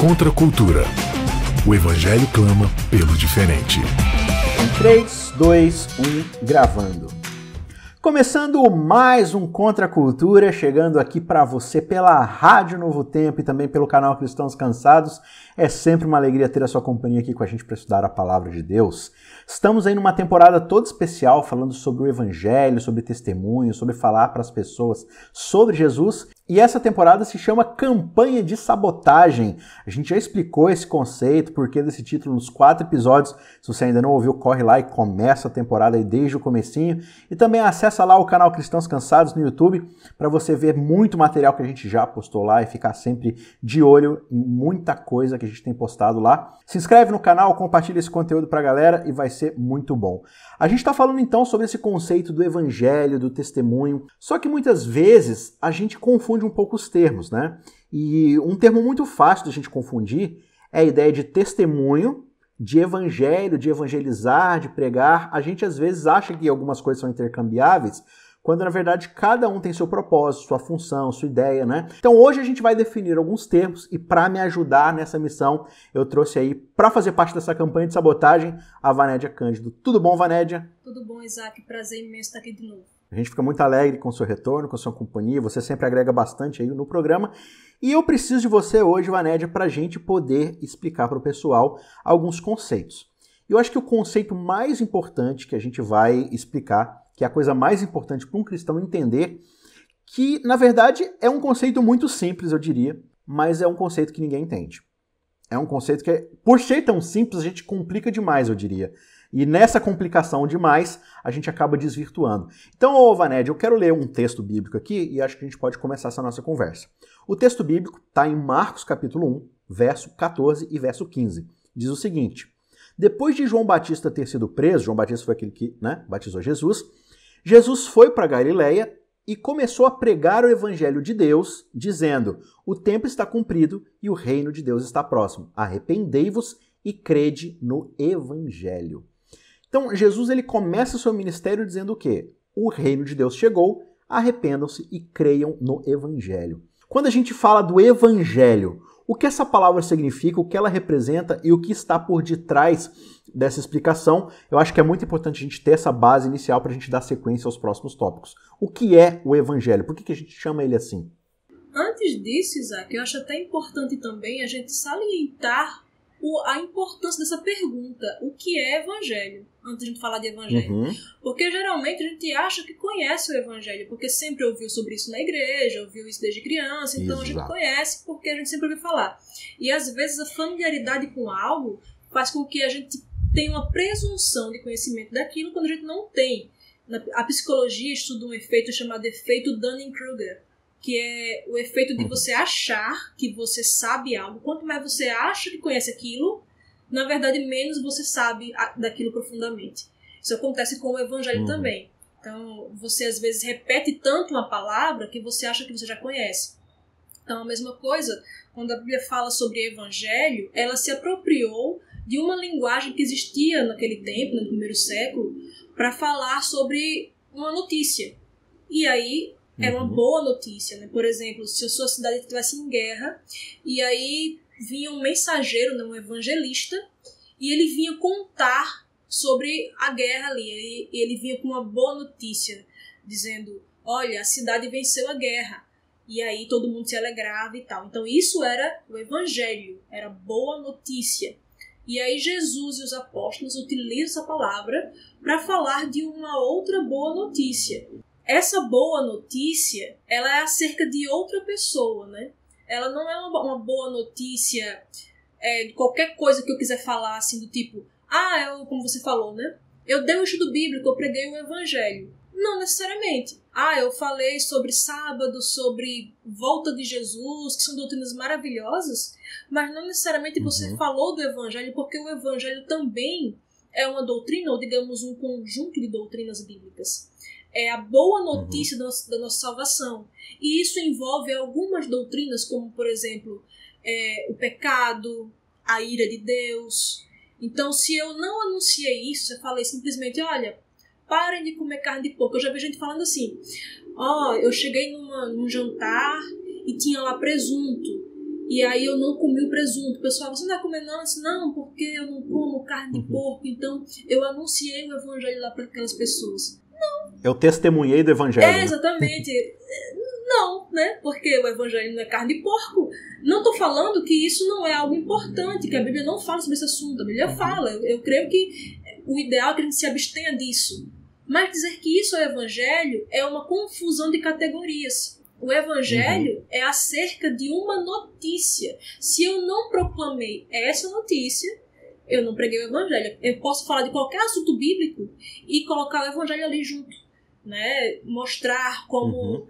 Contra a cultura. O Evangelho clama pelo diferente. 3, 2, 1, gravando. Começando mais um Contra a Cultura, chegando aqui para você pela Rádio Novo Tempo e também pelo canal Cristãos Cansados. É sempre uma alegria ter a sua companhia aqui com a gente para estudar a Palavra de Deus. Estamos aí numa temporada toda especial falando sobre o Evangelho, sobre testemunho, sobre falar para as pessoas sobre Jesus. E essa temporada se chama Campanha de Sabotagem. A gente já explicou esse conceito, porquê desse título nos 4 episódios. Se você ainda não ouviu, corre lá e começa a temporada aí desde o comecinho. E também acessa lá o canal Cristãos Cansados no YouTube para você ver muito material que a gente já postou lá e ficar sempre de olho em muita coisa que a gente tem postado lá. Se inscreve no canal, compartilha esse conteúdo para a galera e vai ser muito bom. A gente está falando então sobre esse conceito do evangelho, do testemunho, só que muitas vezes a gente confunde um pouco os termos, né? E um termo muito fácil da gente confundir é a ideia de testemunho, de evangelho, de evangelizar, de pregar. A gente às vezes acha que algumas coisas são intercambiáveis, quando na verdade cada um tem seu propósito, sua função, sua ideia, né? Então hoje a gente vai definir alguns termos e para me ajudar nessa missão, eu trouxe aí, para fazer parte dessa campanha de sabotagem, a Vanédia Cândido. Tudo bom, Vanédia? Tudo bom, Isaac. Prazer imenso estar aqui de novo. A gente fica muito alegre com o seu retorno, com a sua companhia, você sempre agrega bastante aí no programa. E eu preciso de você hoje, Vanédia, para a gente poder explicar para o pessoal alguns conceitos. Eu acho que o conceito mais importante que a gente vai explicar, que é a coisa mais importante para um cristão entender, que na verdade é um conceito muito simples, eu diria, mas é um conceito que ninguém entende. É um conceito que, por ser tão simples, a gente complica demais, eu diria. E nessa complicação demais, a gente acaba desvirtuando. Então, Vanédia, eu quero ler um texto bíblico aqui e acho que a gente pode começar essa nossa conversa. O texto bíblico está em Marcos capítulo 1, verso 14 e verso 15. Diz o seguinte: depois de João Batista ter sido preso, João Batista foi aquele que batizou Jesus, Jesus foi para Galileia e começou a pregar o evangelho de Deus, dizendo: o tempo está cumprido e o reino de Deus está próximo. Arrependei-vos e crede no evangelho. Então, Jesus ele começa o seu ministério dizendo o quê? O reino de Deus chegou, arrependam-se e creiam no evangelho. Quando a gente fala do evangelho, o que essa palavra significa, o que ela representa e o que está por detrás dessa explicação, eu acho que é muito importante a gente ter essa base inicial para a gente dar sequência aos próximos tópicos. O que é o evangelho? Por que a gente chama ele assim? Antes disso, Isaac, eu acho até importante também a gente salientar a importância dessa pergunta. O que é evangelho? Antes de a gente falar de evangelho. Porque geralmente a gente acha que conhece o evangelho, porque sempre ouviu sobre isso na igreja, ouviu isso desde criança, então a gente conhece porque a gente sempre ouviu falar. E às vezes a familiaridade com algo faz com que a gente tenha uma presunção de conhecimento daquilo quando a gente não tem. A psicologia estuda um efeito chamado efeito Dunning-Kruger, que é o efeito de você achar que você sabe algo. Quanto mais você acha que conhece aquilo, na verdade, menos você sabe daquilo profundamente. Isso acontece com o evangelho também. Então, você às vezes repete tanto uma palavra que você acha que você já conhece. Então, a mesma coisa, quando a Bíblia fala sobre evangelho, ela se apropriou de uma linguagem que existia naquele tempo, no primeiro século, para falar sobre uma notícia. E aí era uma boa notícia, né? Por exemplo, se a sua cidade estivesse em guerra e aí vinha um mensageiro, um evangelista, e ele vinha contar sobre a guerra ali. Ele vinha com uma boa notícia, dizendo: olha, a cidade venceu a guerra. E aí todo mundo se alegrava e tal. Então isso era o evangelho, era boa notícia. E aí Jesus e os apóstolos utilizam essa palavra para falar de uma outra boa notícia. Essa boa notícia, ela é acerca de outra pessoa, né? Ela não é uma boa notícia de qualquer coisa que eu quiser falar, assim, do tipo, como você falou, né? Eu dei um estudo bíblico, eu preguei o evangelho. Não necessariamente. Eu falei sobre sábado, sobre volta de Jesus, que são doutrinas maravilhosas, mas não necessariamente você falou do evangelho, porque o evangelho também é uma doutrina, ou digamos, um conjunto de doutrinas bíblicas. É a boa notícia da nossa salvação. E isso envolve algumas doutrinas, como, por exemplo, o pecado, a ira de Deus. Então, se eu não anunciei isso, se eu falei simplesmente, olha, parem de comer carne de porco. Eu já vi gente falando assim, eu cheguei num jantar e tinha lá presunto. e aí eu não comi o presunto. O pessoal, você não vai comer não? Eu disse, não, porque eu não como carne de porco, então eu anunciei o evangelho lá para aquelas pessoas. Não. Eu testemunhei do evangelho. É, exatamente. Não, né? Porque o evangelho não é carne de porco. Não estou falando que isso não é algo importante, que a Bíblia não fala sobre esse assunto. A Bíblia fala. Eu creio que o ideal é que a gente se abstenha disso. Mas dizer que isso é o evangelho é uma confusão de categorias. O evangelho é acerca de uma notícia. Se eu não proclamei essa notícia, eu não preguei o evangelho. Eu posso falar de qualquer assunto bíblico e colocar o evangelho ali junto, né? Mostrar como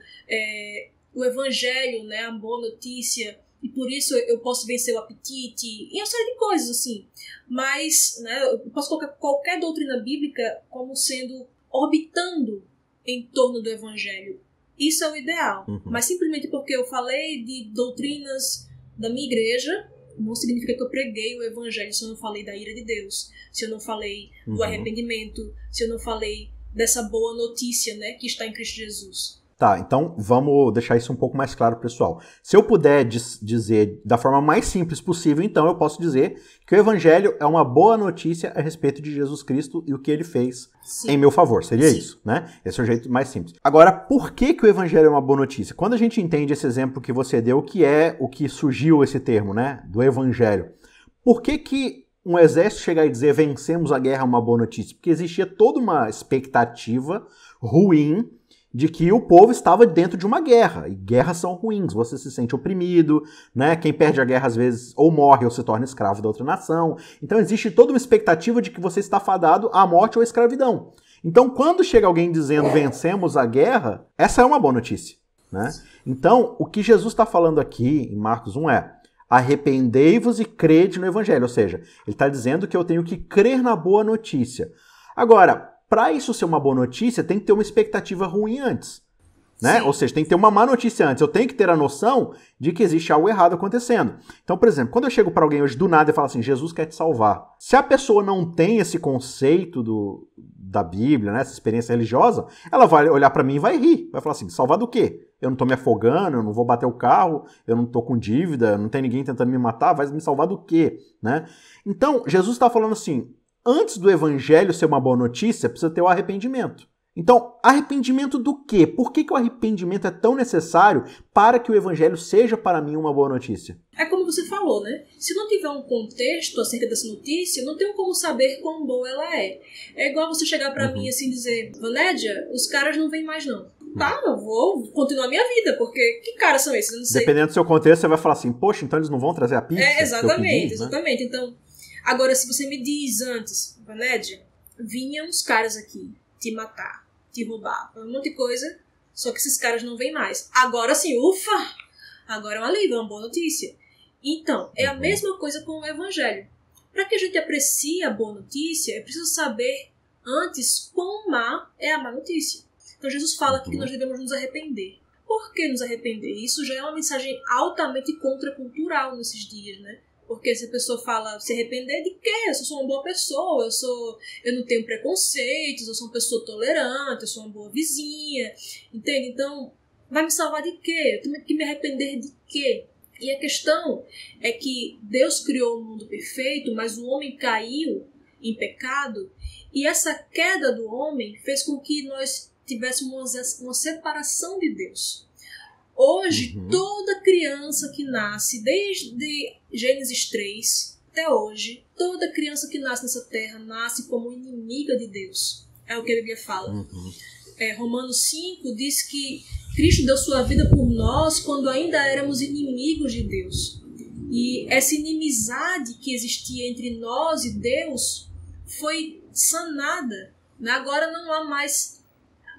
o evangelho, né, a boa notícia, e por isso eu posso vencer o apetite, e uma série de coisas assim. Mas, né, eu posso colocar qualquer doutrina bíblica como sendo orbitando em torno do evangelho. Isso é o ideal. Mas simplesmente porque eu falei de doutrinas da minha igreja, não significa que eu preguei o evangelho se eu não falei da ira de Deus, se eu não falei do arrependimento, se eu não falei dessa boa notícia, né, que está em Cristo Jesus. Tá, então vamos deixar isso um pouco mais claro, pessoal. Se eu puder dizer da forma mais simples possível, então eu posso dizer que o evangelho é uma boa notícia a respeito de Jesus Cristo e o que ele fez em meu favor. Seria isso, né? Esse é o jeito mais simples. Agora, por que o evangelho é uma boa notícia? Quando a gente entende esse exemplo que você deu, que é o que surgiu esse termo, né, do evangelho, por que um exército chegar e dizer vencemos a guerra é uma boa notícia? Porque existia toda uma expectativa ruim de que o povo estava dentro de uma guerra, e guerras são ruins, você se sente oprimido, né? Quem perde a guerra às vezes ou morre ou se torna escravo da outra nação. Então existe toda uma expectativa de que você está fadado à morte ou à escravidão. Então quando chega alguém dizendo vencemos a guerra, essa é uma boa notícia, né? Então o que Jesus está falando aqui em Marcos 1 é: arrependei-vos e crede no evangelho, ou seja, ele está dizendo que eu tenho que crer na boa notícia. Agora, para isso ser uma boa notícia, tem que ter uma expectativa ruim antes, né? Ou seja, tem que ter uma má notícia antes. Eu tenho que ter a noção de que existe algo errado acontecendo. Então, por exemplo, quando eu chego para alguém hoje do nada e falo assim, Jesus quer te salvar. Se a pessoa não tem esse conceito da Bíblia, né, essa experiência religiosa, ela vai olhar para mim e vai rir. Vai falar assim, salvar do quê? Eu não tô me afogando, eu não vou bater o carro, eu não tô com dívida, não tem ninguém tentando me matar, vai me salvar do quê? Né? Então, Jesus está falando assim, antes do evangelho ser uma boa notícia, precisa ter o arrependimento. Então, arrependimento do quê? Por que o arrependimento é tão necessário para que o evangelho seja para mim uma boa notícia? É como você falou, né? Se não tiver um contexto acerca dessa notícia, não tem como saber quão boa ela é. É igual você chegar para mim assim e dizer, Vanédia, os caras não vêm mais não. Tá, eu vou continuar a minha vida, porque que caras são esses? Eu não sei. Dependendo do seu contexto, você vai falar assim, poxa, então eles não vão trazer a pizza? Exatamente, exatamente. Né? Então, agora se você me diz antes, Vanédia, vinham uns caras aqui te matar, te roubar, um monte de coisa, só que esses caras não vêm mais. Agora sim, ufa! Agora é um alívio, é uma boa notícia. Então, é a mesma coisa com o evangelho. Para que a gente aprecie a boa notícia, é preciso saber antes quão má é a má notícia. Então Jesus fala aqui que nós devemos nos arrepender. Por que nos arrepender? Isso já é uma mensagem altamente contracultural nesses dias, né? Porque se a pessoa fala se arrepender de quê? Eu sou uma boa pessoa, eu não tenho preconceitos, eu sou uma pessoa tolerante, eu sou uma boa vizinha, entende? Então, vai me salvar de quê? Eu tenho que me arrepender de quê? E a questão é que Deus criou um mundo perfeito, mas o homem caiu em pecado, e essa queda do homem fez com que nós tivéssemos uma separação de Deus. Hoje, toda criança que nasce, desde Gênesis 3 até hoje, toda criança que nasce nessa terra nasce como inimiga de Deus. É o que a Bíblia fala. Romanos 5 diz que Cristo deu sua vida por nós quando ainda éramos inimigos de Deus. E essa inimizade que existia entre nós e Deus foi sanada. Agora não há mais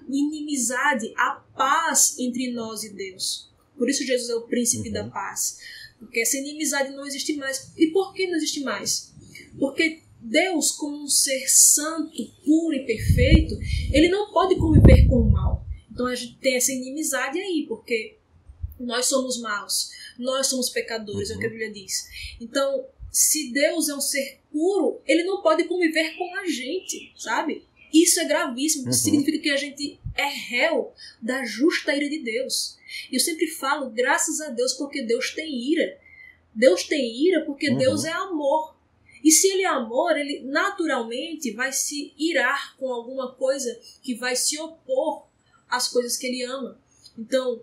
inimizade, há paz entre nós e Deus. Por isso Jesus é o príncipe da paz. Porque essa inimizade não existe mais. E por que não existe mais? Porque Deus, como um ser santo, puro e perfeito, ele não pode conviver com o mal. Então a gente tem essa inimizade aí, porque nós somos maus, nós somos pecadores, é o que a Bíblia diz. Então, se Deus é um ser puro, ele não pode conviver com a gente, sabe? Isso é gravíssimo, significa que a gente é réu da justa ira de Deus. E eu sempre falo, graças a Deus, porque Deus tem ira. Deus tem ira porque Deus é amor. E se ele é amor, ele naturalmente vai se irar com alguma coisa que vai se opor às coisas que ele ama. Então,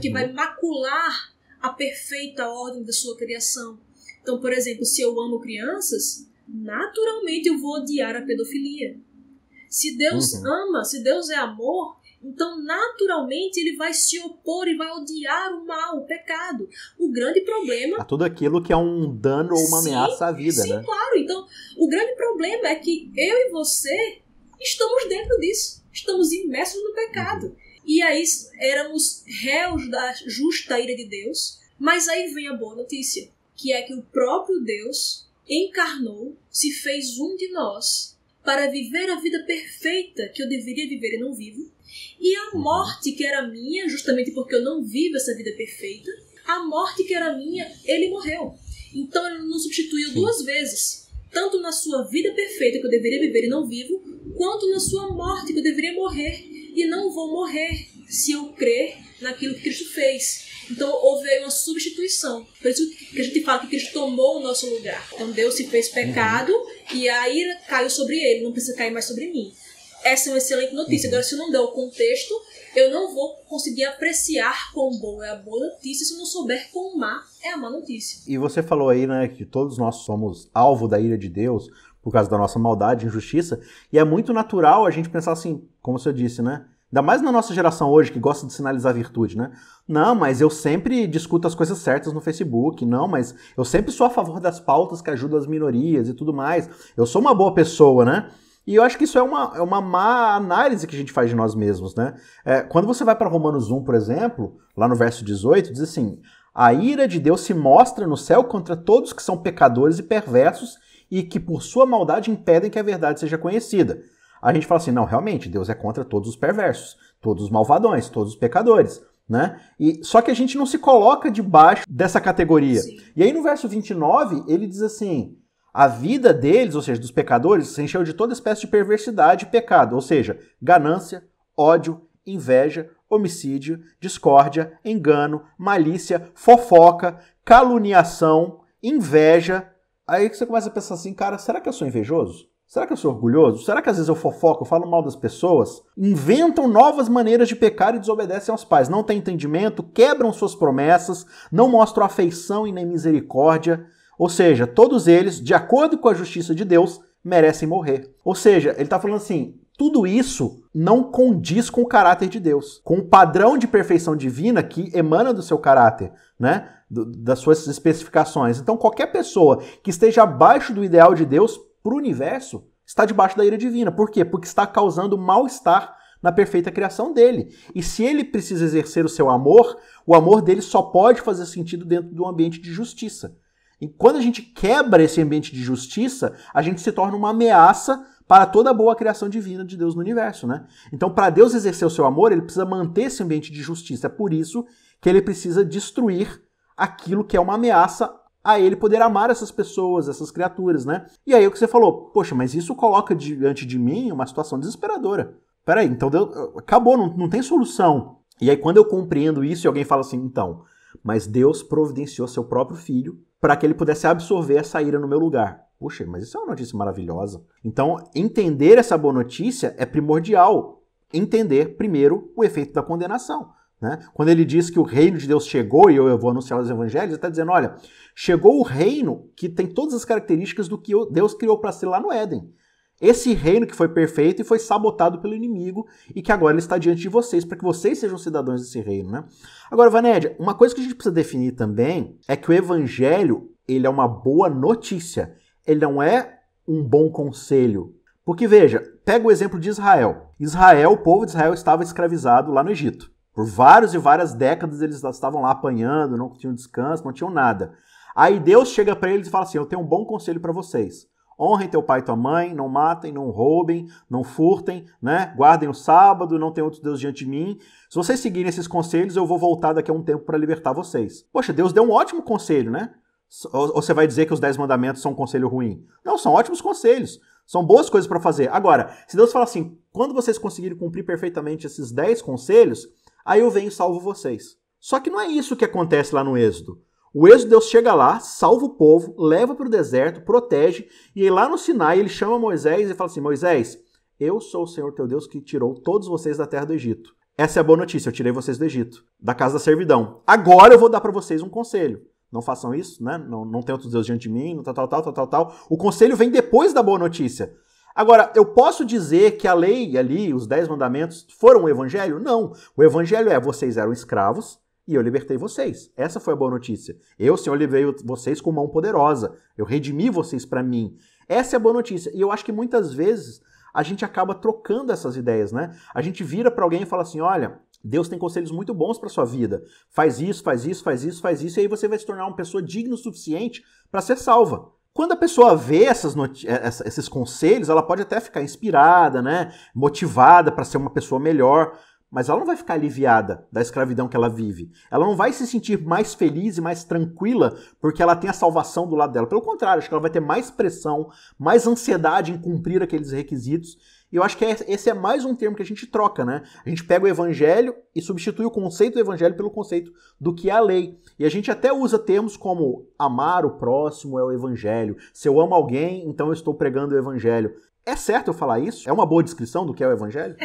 que vai macular a perfeita ordem da sua criação. Então, por exemplo, se eu amo crianças, naturalmente eu vou odiar a pedofilia. Se Deus ama, se Deus é amor, então naturalmente ele vai se opor e vai odiar o mal, o pecado. O grande problema... A tudo aquilo que é um dano ou uma ameaça à vida, né? Sim, claro. Então, o grande problema é que eu e você estamos dentro disso. Estamos imersos no pecado. E aí éramos réus da justa ira de Deus. Mas aí vem a boa notícia, que é que o próprio Deus encarnou, se fez um de nós, para viver a vida perfeita que eu deveria viver e não vivo. E a morte que era minha, justamente porque eu não vivo essa vida perfeita, a morte que era minha, ele morreu. Então ele nos substituiu duas vezes. Tanto na sua vida perfeita que eu deveria viver e não vivo, quanto na sua morte que eu deveria morrer e não vou morrer se eu crer naquilo que Cristo fez. Então houve aí uma substituição. Por isso que a gente fala que Cristo tomou o nosso lugar. Então Deus se fez pecado e a ira caiu sobre ele, não precisa cair mais sobre mim. Essa é uma excelente notícia. Agora, se eu não der o contexto, eu não vou conseguir apreciar quão boa é a boa notícia se eu não souber quão má é a má notícia. E você falou aí, né, que todos nós somos alvo da ira de Deus por causa da nossa maldade e injustiça, e é muito natural a gente pensar assim, como você disse, né? Ainda mais na nossa geração hoje, que gosta de sinalizar virtude, né? Não, mas eu sempre discuto as coisas certas no Facebook. Não, mas eu sempre sou a favor das pautas que ajudam as minorias e tudo mais. Eu sou uma boa pessoa, né? E eu acho que isso é uma má análise que a gente faz de nós mesmos, né? Quando você vai para Romanos 1, por exemplo, lá no verso 18, diz assim: a ira de Deus se mostra no céu contra todos que são pecadores e perversos e que por sua maldade impedem que a verdade seja conhecida. A gente fala assim, não, realmente, Deus é contra todos os perversos, todos os malvadões, todos os pecadores, né? Só que a gente não se coloca debaixo dessa categoria. Sim. E aí no verso 29, ele diz assim: a vida deles, ou seja, dos pecadores, se encheu de toda espécie de perversidade e pecado, ou seja, ganância, ódio, inveja, homicídio, discórdia, engano, malícia, fofoca, caluniação, inveja. Aí que você começa a pensar assim, cara, será que eu sou invejoso? Será que eu sou orgulhoso? Será que às vezes eu fofoco, eu falo mal das pessoas? Inventam novas maneiras de pecar e desobedecem aos pais. Não têm entendimento, quebram suas promessas, não mostram afeição e nem misericórdia. Ou seja, todos eles, de acordo com a justiça de Deus, merecem morrer. Ou seja, ele está falando assim, tudo isso não condiz com o caráter de Deus, com o padrão de perfeição divina que emana do seu caráter, né? Das suas especificações. Então, qualquer pessoa que esteja abaixo do ideal de Deus para o universo está debaixo da ira divina. Por quê? Porque está causando mal-estar na perfeita criação dele. E se ele precisa exercer o seu amor, o amor dele só pode fazer sentido dentro de um ambiente de justiça. E quando a gente quebra esse ambiente de justiça, a gente se torna uma ameaça para toda a boa criação divina de Deus no universo, né? Então, para Deus exercer o seu amor, ele precisa manter esse ambiente de justiça. É por isso que ele precisa destruir aquilo que é uma ameaça a ele poder amar essas pessoas, essas criaturas, né? E aí o que você falou, poxa, mas isso coloca diante de mim uma situação desesperadora. Peraí, então acabou, não tem solução. E aí quando eu compreendo isso e alguém fala assim, então, mas Deus providenciou seu próprio filho para que ele pudesse absorver essa ira no meu lugar. Puxa, mas isso é uma notícia maravilhosa. Então, entender essa boa notícia é primordial. Entender, primeiro, o efeito da condenação. Né? Quando ele diz que o reino de Deus chegou, e eu vou anunciar os evangelhos, ele está dizendo, olha, chegou o reino que tem todas as características do que Deus criou para ser lá no Éden. Esse reino que foi perfeito e foi sabotado pelo inimigo e que agora ele está diante de vocês, para que vocês sejam cidadãos desse reino. Né? Agora, Vanédia, uma coisa que a gente precisa definir também é que o evangelho ele é uma boa notícia, ele não é um bom conselho. Porque, veja, pega o exemplo de Israel. O povo de Israel estava escravizado lá no Egito. Por várias e várias décadas eles estavam lá apanhando, não tinham descanso, não tinham nada. Aí Deus chega para eles e fala assim, eu tenho um bom conselho para vocês. Honrem teu pai e tua mãe, não matem, não roubem, não furtem, né? Guardem o sábado, não tem outro Deus diante de mim. Se vocês seguirem esses conselhos, eu vou voltar daqui a um tempo para libertar vocês. Poxa, Deus deu um ótimo conselho, né? Ou você vai dizer que os 10 mandamentos são um conselho ruim? Não, são ótimos conselhos. São boas coisas para fazer. Agora, se Deus fala assim, quando vocês conseguirem cumprir perfeitamente esses 10 conselhos, aí eu venho e salvo vocês. Só que não é isso que acontece lá no Êxodo. O êxodo, Deus chega lá, salva o povo, leva para o deserto, protege, e aí lá no Sinai ele chama Moisés e fala assim, Moisés, eu sou o Senhor teu Deus que tirou todos vocês da terra do Egito. Essa é a boa notícia, eu tirei vocês do Egito, da casa da servidão. Agora eu vou dar para vocês um conselho. Não façam isso, né? Não tem outros deuses diante de mim, tal. O conselho vem depois da boa notícia. Agora, eu posso dizer que a lei ali, os 10 mandamentos, foram o evangelho? Não. O evangelho é, vocês eram escravos e eu libertei vocês. Essa foi a boa notícia. Eu, Senhor, livrei vocês com mão poderosa. Eu redimi vocês para mim. Essa é a boa notícia. E eu acho que muitas vezes a gente acaba trocando essas ideias, né? A gente vira para alguém e fala assim, olha, Deus tem conselhos muito bons para sua vida. Faz isso, e aí você vai se tornar uma pessoa digna o suficiente para ser salva. Quando a pessoa vê esses conselhos, ela pode até ficar inspirada, né? Motivada para ser uma pessoa melhor, mas ela não vai ficar aliviada da escravidão que ela vive. Ela não vai se sentir mais feliz e mais tranquila porque ela tem a salvação do lado dela. Pelo contrário, acho que ela vai ter mais pressão, mais ansiedade em cumprir aqueles requisitos. E eu acho que esse é mais um termo que a gente troca, né? A gente pega o evangelho e substitui o conceito do evangelho pelo conceito do que é a lei. E a gente até usa termos como amar o próximo é o evangelho. Se eu amo alguém, então eu estou pregando o evangelho. É certo eu falar isso? É uma boa descrição do que é o evangelho?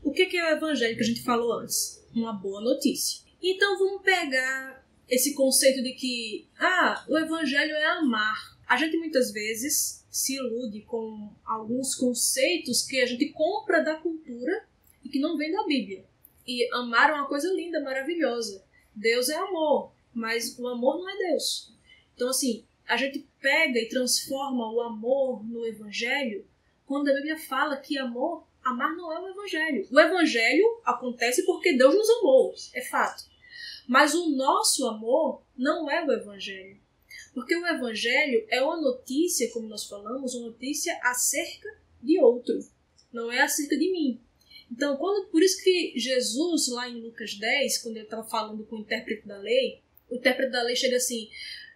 O que é o evangelho que a gente falou antes? Uma boa notícia. Então vamos pegar esse conceito de que, o evangelho é amar. A gente muitas vezes se ilude com alguns conceitos que a gente compra da cultura e que não vem da Bíblia. E amar é uma coisa linda, maravilhosa. Deus é amor, mas o amor não é Deus. Então, assim, a gente pega e transforma o amor no evangelho quando a Bíblia fala que amar não é o evangelho. O evangelho acontece porque Deus nos amou, é fato. Mas o nosso amor não é o evangelho. Porque o evangelho é uma notícia, como nós falamos, uma notícia acerca de outro. Não é acerca de mim. Então, por isso que Jesus, lá em Lucas 10, quando ele estava falando com o intérprete da lei, o intérprete da lei chega assim,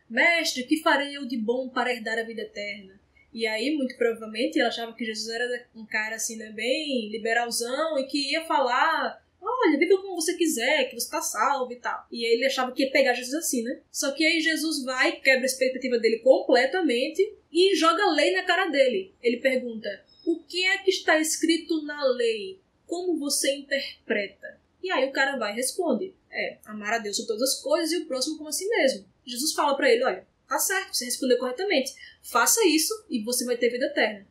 mestre, que farei eu de bom para herdar a vida eterna? E aí, muito provavelmente, ele achava que Jesus era um cara assim, né, bem liberalzão e que ia falar, olha, viva como você quiser, que você tá salvo e tal. E aí ele achava que ia pegar Jesus assim, né? Só que aí Jesus vai, quebra a expectativa dele completamente e joga a lei na cara dele. Ele pergunta, o que é que está escrito na lei? Como você interpreta? E aí o cara vai e responde, amar a Deus sobre todas as coisas e o próximo como a si mesmo. Jesus fala pra ele, olha, tá certo, você respondeu corretamente. Faça isso e você vai ter vida eterna.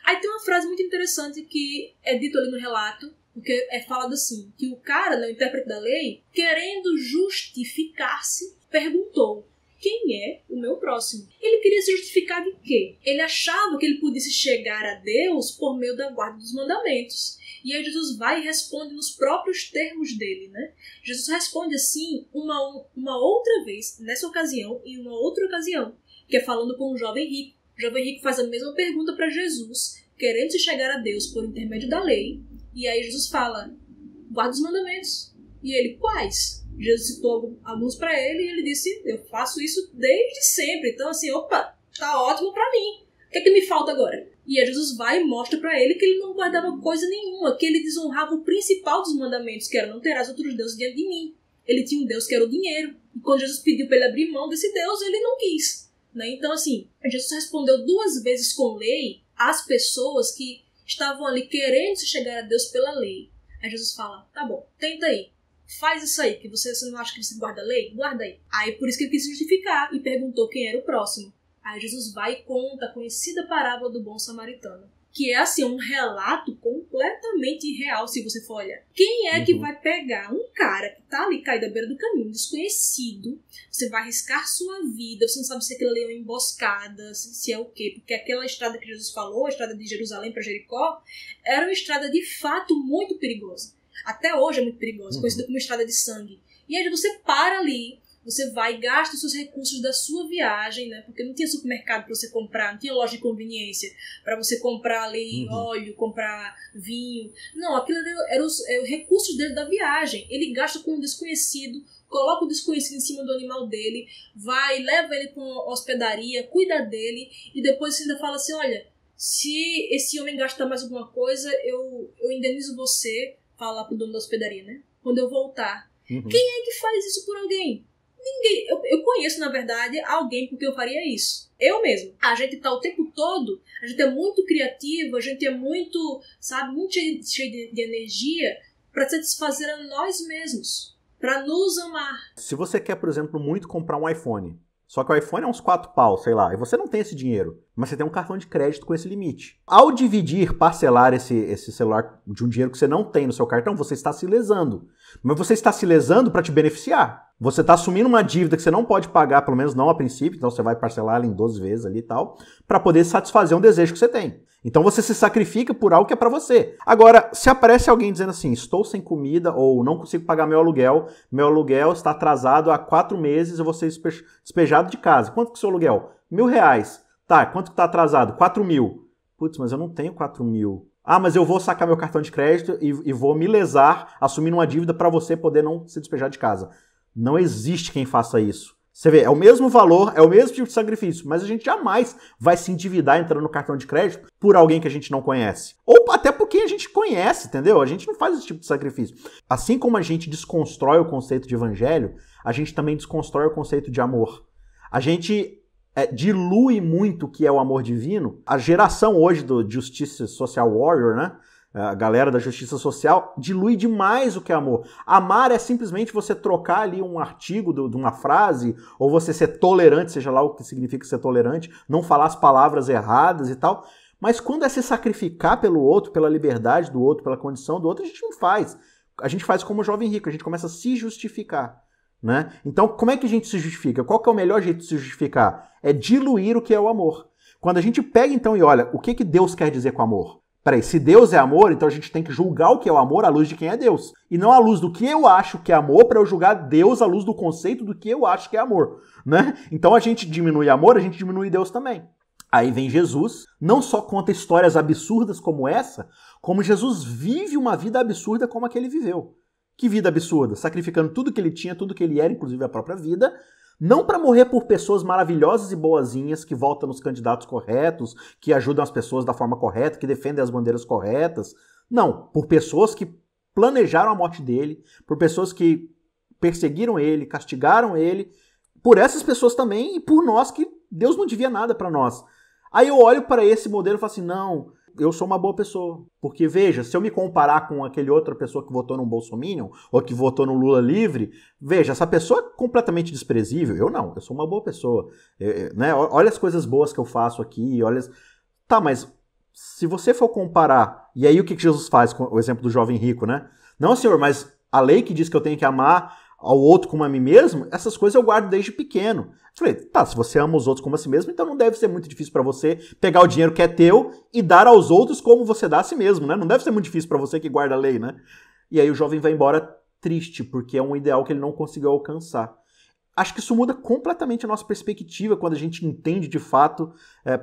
Aí tem uma frase muito interessante que é dita ali no relato, porque é falado assim, que o cara, o intérprete da lei, querendo justificar-se, perguntou, quem é o meu próximo? Ele queria se justificar de quê? Ele achava que ele pudesse chegar a Deus por meio da guarda dos mandamentos. E aí Jesus vai e responde nos próprios termos dele, né? Jesus responde assim uma outra vez, nessa ocasião e uma outra ocasião, que é falando com um jovem rico. O jovem rico faz a mesma pergunta para Jesus, querendo se chegar a Deus por intermédio da lei. E aí Jesus fala, guarda os mandamentos. E ele, quais? Jesus citou alguns para ele e ele disse, eu faço isso desde sempre. Então assim, opa, tá ótimo para mim. O que é que me falta agora? E aí Jesus vai e mostra para ele que ele não guardava coisa nenhuma, que ele desonrava o principal dos mandamentos, que era não terás outros deuses diante de mim. Ele tinha um Deus que era o dinheiro. E quando Jesus pediu para ele abrir mão desse Deus, ele não quis. Né? Então assim, Jesus respondeu 2 vezes com lei às pessoas que estavam ali querendo se chegar a Deus pela lei. Aí Jesus fala, tá bom, tenta aí. Faz isso aí, que você não acha que você guarda a lei? Guarda aí. Aí por isso que ele quis se justificar e perguntou quem era o próximo. Aí Jesus vai e conta a conhecida parábola do bom samaritano. Que é assim, um relato completamente irreal, se você for olhar. Quem é que vai pegar um cara que tá ali caído à beira do caminho, desconhecido, você vai arriscar sua vida, você não sabe se aquilo ali é uma emboscada, se é o quê? Porque aquela estrada que Jesus falou, a estrada de Jerusalém para Jericó, era uma estrada de fato muito perigosa. Até hoje é muito perigosa, conhecida como estrada de sangue. E aí você para ali, você vai e gasta os seus recursos da sua viagem, né? Porque não tinha supermercado para você comprar, não tinha loja de conveniência para você comprar ali óleo, comprar vinho. Não, aquilo era os recursos dele da viagem. Ele gasta com um desconhecido, coloca o desconhecido em cima do animal dele, vai, leva ele para uma hospedaria, cuida dele e depois você ainda fala assim, olha, se esse homem gastar mais alguma coisa, eu indenizo você, fala lá pro dono da hospedaria, né? Quando eu voltar. Quem é que faz isso por alguém? ninguém... Eu conheço, na verdade, alguém porque eu faria isso. Eu mesmo. A gente tá o tempo todo, a gente é muito criativo, a gente é muito, sabe, muito cheio de energia para satisfazer a nós mesmos, para nos amar. Se você quer, por exemplo, muito comprar um iPhone, só que o iPhone é uns 4 pau, sei lá, e você não tem esse dinheiro, mas você tem um cartão de crédito com esse limite. Ao parcelar esse celular de um dinheiro que você não tem no seu cartão, você está se lesando. Mas você está se lesando para te beneficiar. Você está assumindo uma dívida que você não pode pagar, pelo menos não a princípio, então você vai parcelar ela em 12 vezes ali e tal, para poder satisfazer um desejo que você tem. Então você se sacrifica por algo que é para você. Agora, se aparece alguém dizendo assim, estou sem comida ou não consigo pagar meu aluguel está atrasado há 4 meses, eu vou ser despejado de casa. Quanto que é o seu aluguel? R$1.000. Tá, quanto que tá atrasado? 4.000. Putz, mas eu não tenho 4.000. Ah, mas eu vou sacar meu cartão de crédito e vou me lesar assumindo uma dívida para você poder não se despejar de casa. Não existe quem faça isso. Você vê, é o mesmo valor, é o mesmo tipo de sacrifício, mas a gente jamais vai se endividar entrando no cartão de crédito por alguém que a gente não conhece. Ou até por quem a gente conhece, entendeu? A gente não faz esse tipo de sacrifício. Assim como a gente desconstrói o conceito de evangelho, a gente também desconstrói o conceito de amor. A gente dilui muito o que é o amor divino. A geração hoje do Justice Social Warrior, né? A galera da justiça social dilui demais o que é amor. Amar é simplesmente você trocar ali um artigo de uma frase, ou você ser tolerante, seja lá o que significa ser tolerante, não falar as palavras erradas e tal. Mas quando é se sacrificar pelo outro, pela liberdade do outro, pela condição do outro, a gente não faz. A gente faz como o jovem rico, a gente começa a se justificar. Né? Então, como é que a gente se justifica? Qual que é o melhor jeito de se justificar? É diluir o que é o amor. Quando a gente pega então e olha, o que Deus quer dizer com amor? Peraí, se Deus é amor, então a gente tem que julgar o que é o amor à luz de quem é Deus. E não à luz do que eu acho que é amor para eu julgar Deus à luz do conceito do que eu acho que é amor. Né? Então a gente diminui amor, a gente diminui Deus também. Aí vem Jesus, não só conta histórias absurdas como essa, como Jesus vive uma vida absurda como a que ele viveu. Que vida absurda, sacrificando tudo que ele tinha, tudo que ele era, inclusive a própria vida, não para morrer por pessoas maravilhosas e boazinhas que votam nos candidatos corretos, que ajudam as pessoas da forma correta, que defendem as bandeiras corretas. Não, por pessoas que planejaram a morte dele, por pessoas que perseguiram ele, castigaram ele, por essas pessoas também e por nós que Deus não devia nada para nós. Aí eu olho para esse modelo e falo assim, não, eu sou uma boa pessoa. Porque, veja, se eu me comparar com aquele outra pessoa que votou no Bolsominion, ou que votou no Lula livre, veja, essa pessoa é completamente desprezível. Eu não, eu sou uma boa pessoa. Né? Olha as coisas boas que eu faço aqui, olha... Tá, mas se você for comparar, e aí o que Jesus faz com o exemplo do jovem rico, né? Não, senhor, mas a lei que diz que eu tenho que amar ao outro como a mim mesmo, essas coisas eu guardo desde pequeno. Eu falei, tá, se você ama os outros como a si mesmo, então não deve ser muito difícil para você pegar o dinheiro que é teu e dar aos outros como você dá a si mesmo, né? Não deve ser muito difícil para você que guarda a lei, né? E aí o jovem vai embora triste, porque é um ideal que ele não conseguiu alcançar. Acho que isso muda completamente a nossa perspectiva quando a gente entende de fato,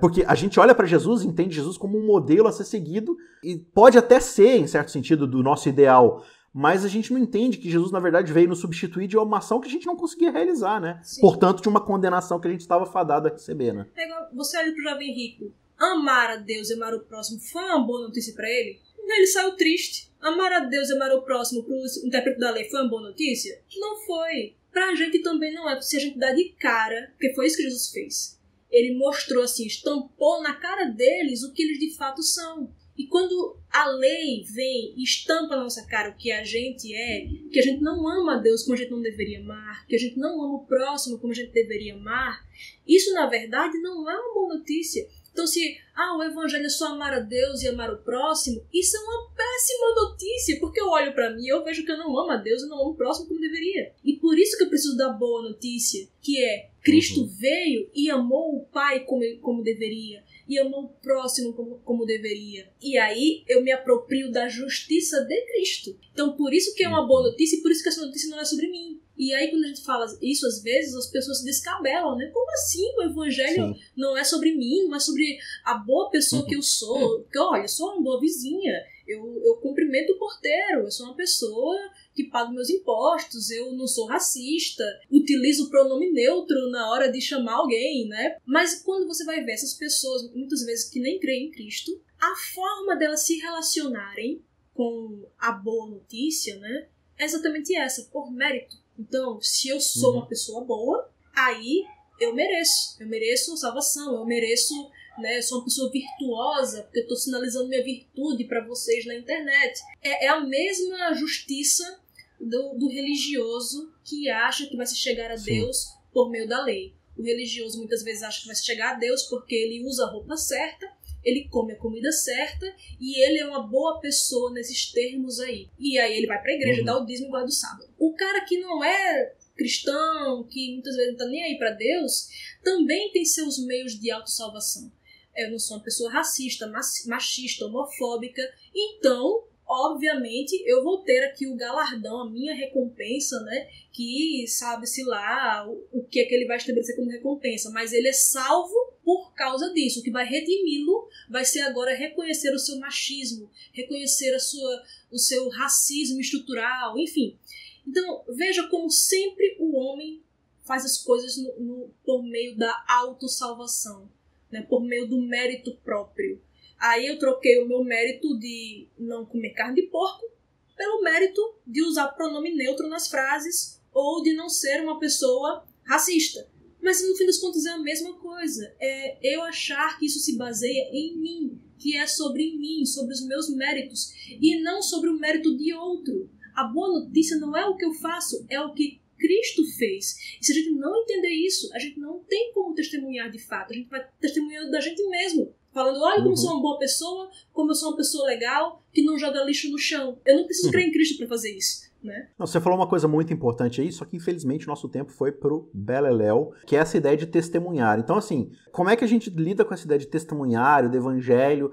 porque a gente olha para Jesus e entende Jesus como um modelo a ser seguido, e pode até ser, em certo sentido, do nosso ideal, mas a gente não entende que Jesus, na verdade, veio nos substituir de uma ação que a gente não conseguia realizar, né? Sim. Portanto, de uma condenação que a gente estava fadado a receber, né? Você olha pro jovem rico, amar a Deus e amar o próximo foi uma boa notícia para ele? Ele saiu triste. Amar a Deus e amar o próximo pro intérprete da lei foi uma boa notícia? Não foi. Pra gente também não é, se a gente dá de cara, porque foi isso que Jesus fez. Ele mostrou assim, estampou na cara deles o que eles de fato são. E quando a lei vem e estampa na nossa cara o que a gente é, que a gente não ama a Deus como a gente não deveria amar, que a gente não ama o próximo como a gente deveria amar, isso na verdade não é uma boa notícia. Então se o evangelho é só amar a Deus e amar o próximo, isso é uma péssima notícia, porque eu olho pra mim e eu vejo que eu não amo a Deus e não amo o próximo como deveria. E por isso que eu preciso da boa notícia, que é Cristo veio e amou o Pai como deveria, e amou o próximo como deveria. E aí eu me aproprio da justiça de Cristo. Então por isso que é uma boa notícia e por isso que essa notícia não é sobre mim. E aí quando a gente fala isso, às vezes as pessoas se descabelam, né? Como assim o evangelho não é sobre mim, não é sobre a boa pessoa que eu sou? Porque olha, eu sou uma boa vizinha, eu cumprimento o porteiro, eu sou uma pessoa que pago meus impostos, eu não sou racista, utilizo o pronome neutro na hora de chamar alguém, né? Mas quando você vai ver essas pessoas, muitas vezes que nem creem em Cristo, a forma delas se relacionarem com a boa notícia, né, é exatamente essa, por mérito. Então, se eu sou uma pessoa boa, aí eu mereço salvação, eu mereço, né, eu sou uma pessoa virtuosa, porque eu estou sinalizando minha virtude para vocês na internet. É a mesma justiça do religioso que acha que vai se chegar a Deus por meio da lei. O religioso muitas vezes acha que vai se chegar a Deus porque ele usa a roupa certa, ele come a comida certa e ele é uma boa pessoa nesses termos aí. E aí ele vai pra igreja, dá o dízimo e guarda o sábado. O cara que não é cristão, que muitas vezes não tá nem aí pra Deus, também tem seus meios de autossalvação. Eu não sou uma pessoa racista, machista, homofóbica, então, obviamente, eu vou ter aqui o galardão, a minha recompensa, né? Que sabe-se lá o que é que ele vai estabelecer como recompensa, mas ele é salvo por causa disso. O que vai redimi-lo vai ser agora reconhecer o seu machismo, reconhecer o seu racismo estrutural, enfim. Então, veja como sempre o homem faz as coisas por meio da autossalvação, né? Por meio do mérito próprio. Aí eu troquei o meu mérito de não comer carne de porco pelo mérito de usar pronome neutro nas frases ou de não ser uma pessoa racista. Mas no fim das contas é a mesma coisa. É eu achar que isso se baseia em mim, que é sobre mim, sobre os meus méritos e não sobre o mérito de outro. A boa notícia não é o que eu faço, é o que Cristo fez. E se a gente não entender isso, a gente não tem como testemunhar de fato. A gente vai testemunhando da gente mesmo. Falando, olha como eu sou uma boa pessoa, como eu sou uma pessoa legal, que não joga lixo no chão. Eu não preciso crer em Cristo para fazer isso, né? Não, você falou uma coisa muito importante aí, só que infelizmente o nosso tempo foi pro beleléu, que é essa ideia de testemunhar. Então, assim, como é que a gente lida com essa ideia de testemunhar, do evangelho?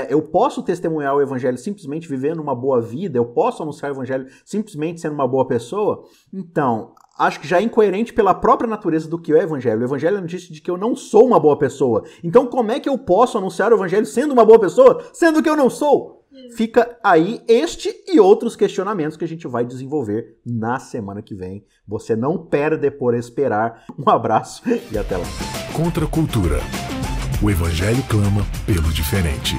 Eu posso testemunhar o evangelho simplesmente vivendo uma boa vida? Eu posso anunciar o evangelho simplesmente sendo uma boa pessoa? Então, acho que já é incoerente pela própria natureza do que é o evangelho. O evangelho é a notícia de que eu não sou uma boa pessoa. Então, como é que eu posso anunciar o evangelho sendo uma boa pessoa, sendo que eu não sou? Fica aí este e outros questionamentos que a gente vai desenvolver na semana que vem. Você não perde por esperar. Um abraço e até lá. Contra a cultura. O evangelho clama pelo diferente.